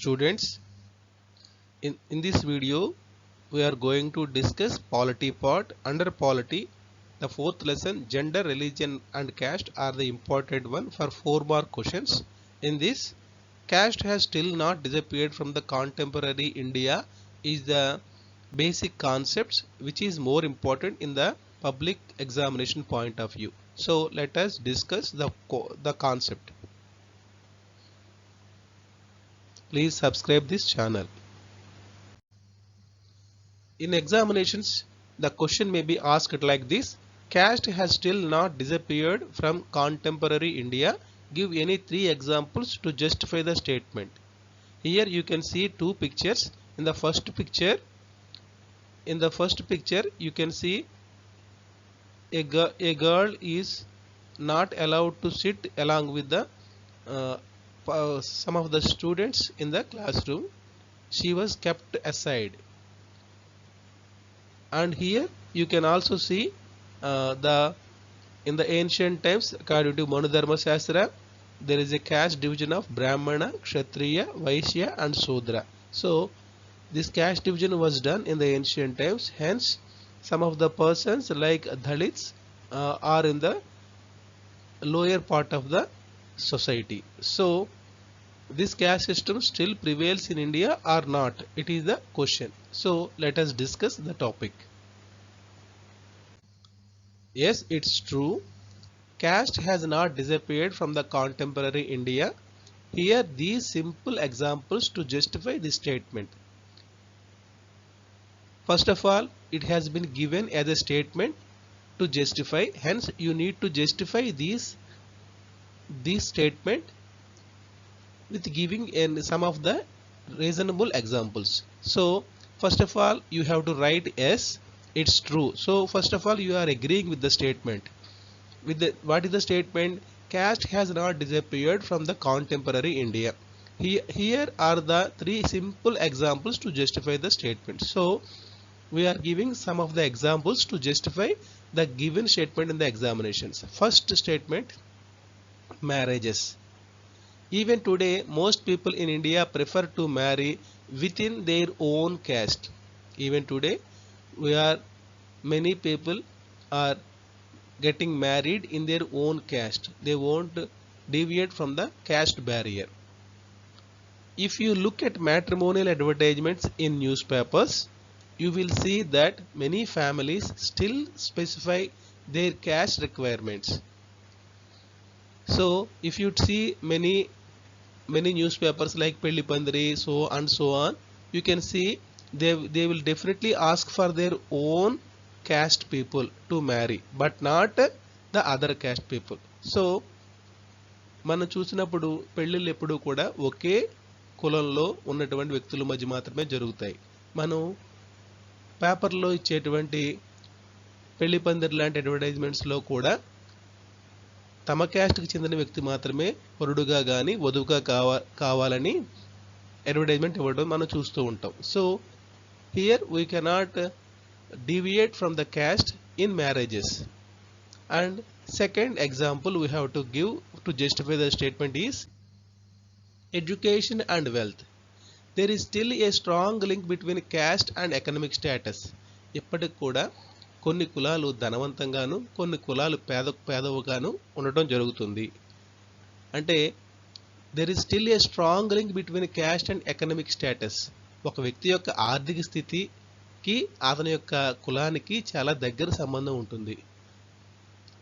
Students, in this video we are going to discuss polity part. Under polity, the fourth lesson, gender, religion and caste are the important one for 4 mark questions. In this, caste has still not disappeared from the contemporary India is the basic concepts which is more important in the public examination point of view. So let us discuss the concept. Please subscribe this channel. In examinations, the question may be asked like this: caste has still not disappeared from contemporary India. Give any 3 examples to justify the statement. Here you can see 2 pictures. In the first picture you can see a girl is not allowed to sit along with the some of the students in the classroom. She was kept aside. And here you can also see in the ancient times, according to Manu Dharma Shastra, there is a caste division of Brahmana, Kshatriya, Vaishya and Sudra. So this caste division was done in the ancient times. Hence, some of the persons like Dalits are in the lower part of the society. So this caste system still prevails in India or not? It is the question. So let us discuss the topic. Yes, it's true. Caste has not disappeared from the contemporary India. Here these simple examples to justify this statement. First of all, it has been given as a statement to justify. Hence, you need to justify this statement with giving some of the reasonable examples. So first of all, you have to write yes, it's true. So first of all, you are agreeing with the statement. What is the statement? Caste has not disappeared from the contemporary India. Here are the 3 simple examples to justify the statement. So we are giving some of the examples to justify the given statement in the examinations. First statement, marriages. Even today, most people in India prefer to marry within their own caste. Even today, many people are getting married in their own caste. They won't deviate from the caste barrier. If you look at matrimonial advertisements in newspapers, you will see that many families still specify their caste requirements. So if you see many newspapers like Pelli Pandri, so and so on, you can see they will definitely ask for their own caste people to marry, but not the other caste people. So మనం చూసినప్పుడు పెళ్ళిళ్ళు ఎప్పుడూ కూడా ఒకే కులంలో ఉన్నటువంటి వ్యక్తుల మధ్య మాత్రమే జరుగుతాయి. మనం పేపర్లో ఇచ్చేటువంటి పెళ్లి పందిరి లాంటి అడ్వర్టైజ్మెంట్స్లో కూడా తమ క్యాస్ట్కి చెందిన వ్యక్తి మాత్రమే వరుడుగా కానీ వధువుగా కావాలని అడ్వర్టైజ్మెంట్ ఇవ్వడం మనం చూస్తూ ఉంటాం. So here we cannot deviate from the caste in marriages. And second example we have to give to justify the statement is education and wealth. There is still a strong link between caste and economic status. ఇప్పటికి కూడా కొన్ని కులాలు ధనవంతంగాను కొన్ని కులాలు పేదవుగాను ఉండటం జరుగుతుంది. అంటే there is still a strong link between caste and economic status. ఒక వ్యక్తి యొక్క ఆర్థిక స్థితి అతని యొక్క కులానికి చాలా దగ్గర సంబంధం ఉంటుంది.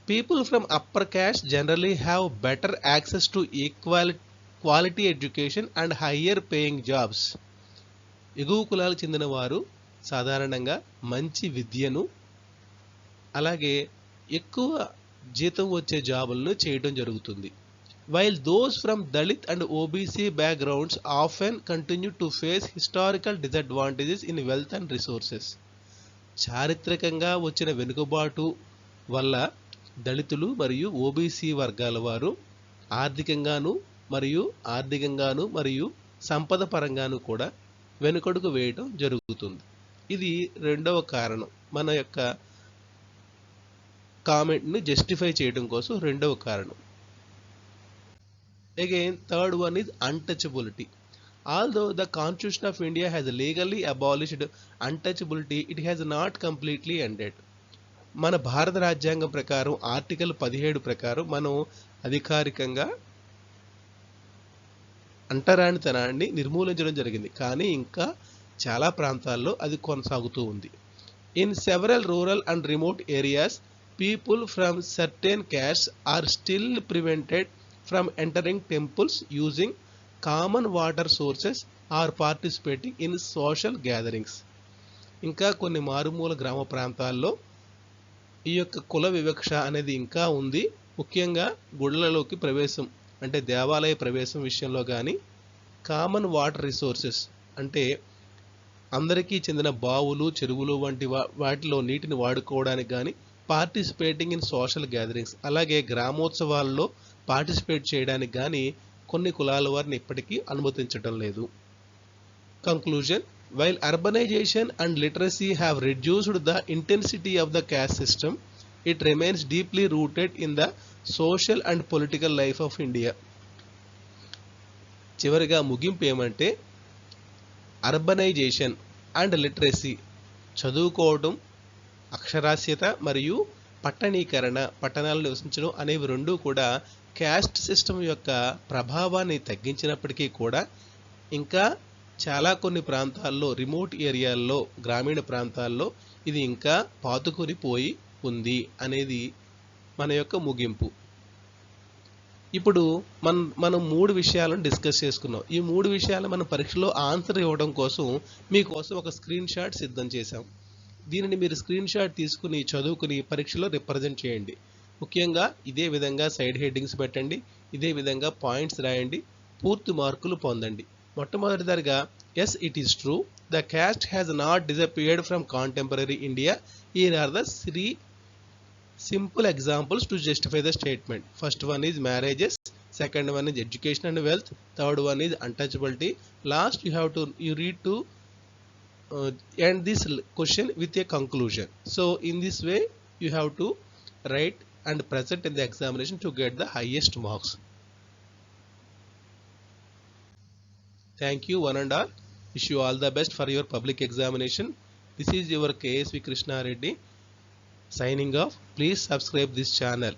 People from upper caste generally have better access to quality education and higher paying jobs. ఎగువ కులాలకు చెందిన వారు సాధారణంగా మంచి విద్యను అలాగే ఎక్కువ జీతం వచ్చే జాబులను చేయడం జరుగుతుంది. While those from Dalit and OBC backgrounds often continue to face historical disadvantages in wealth and resources. చారిత్రకంగా వచ్చిన వెనుకబాటు వల్ల దళితులు మరియు ఓబీసీ వర్గాల వారు ఆర్థికంగాను మరియు సంపద పరంగాను కూడా వెనుకడుగు వేయడం జరుగుతుంది. ఇది రెండవ కారణం. మన యొక్క కామెంట్ని జస్టిఫై చేయడం కోసం రెండవ కారణం. Again, third one is untouchability. Although the Constitution of India has legally abolished untouchability, it has not completely ended. మన భారత రాజ్యాంగం ప్రకారం ఆర్టికల్ 17 ప్రకారం మనం అధికారికంగా అంటరానితనాన్ని నిర్మూలించడం జరిగింది, కానీ ఇంకా చాలా ప్రాంతాల్లో అది కొనసాగుతూ ఉంది. In several rural and remote areas people from certain castes are still prevented from entering temples using common water sources or participating in social gatherings. ఇంకా కొన్ని మారుమూల గ్రామ ప్రాంతాల్లో ఈ యొక్క కుల వివక్ష అనేది ఇంకా ఉంది. ముఖ్యంగా గుళ్ళలోకి ప్రవేశం అంటే దేవాలయ ప్రవేశం విషయంలో కానీ, కామన్ వాటర్ రిసోర్సెస్ అంటే అందరికీ చెందిన బావులు, చెరువులు వంటి వాటిలో నీటిని వాడుకోవడానికి కానీ, పార్టిసిపేటింగ్ ఇన్ సోషల్ గ్యాదరింగ్స్ అలాగే గ్రామోత్సవాల్లో పార్టిసిపేట్ చేయడానికి కానీ కొన్ని కులాల వారిని ఇప్పటికీ అనుమతించడం లేదు. Conclusion: while urbanization and literacy have reduced the intensity of the caste system, it remains deeply rooted in the social and political life of India. చివరిగా ముగింపు ఏమంటే, అర్బనైజేషన్ అండ్ లిటరసీ, చదువుకోవడం, అక్షరాస్యత మరియు పట్టణీకరణ, పట్టణాల్లో నివసించడం అనేవి రెండూ కూడా క్యాస్ట్ సిస్టమ్ యొక్క ప్రభావాన్ని తగ్గించినప్పటికీ కూడా ఇంకా చాలా కొన్ని ప్రాంతాల్లో, రిమోట్ ఏరియాల్లో, గ్రామీణ ప్రాంతాల్లో ఇది ఇంకా పాతుకొని పోయి ఉంది అనేది మన యొక్క ముగింపు. ఇప్పుడు మనం 3 విషయాలను డిస్కస్ చేసుకున్నాం. ఈ 3 విషయాలు మన పరీక్షలో ఆన్సర్ ఇవ్వడం కోసం మీకోసం ఒక స్క్రీన్ షాట్ సిద్ధం చేశాం. దీనిని మీరు స్క్రీన్ షాట్ తీసుకుని చదువుకుని పరీక్షలో రిప్రజెంట్ చేయండి. ముఖ్యంగా ఇదే విధంగా సైడ్ హెడ్డింగ్స్ పెట్టండి, ఇదే విధంగా పాయింట్స్ రాయండి, పూర్తి మార్కులు పొందండి. మొట్టమొదటిదారిగా, yes it is true, the caste has not disappeared from contemporary India. Here are the 3 simple examples to justify the statement. First one is marriages, second one is education and wealth, third one is untouchability. Last you read to end this question with a conclusion. So in this way you have to write and present in the examination to get the highest marks. Thank you one and all. Wish you all the best for your public examination. This is your KSV Krishna Reddy signing off. Please subscribe this channel.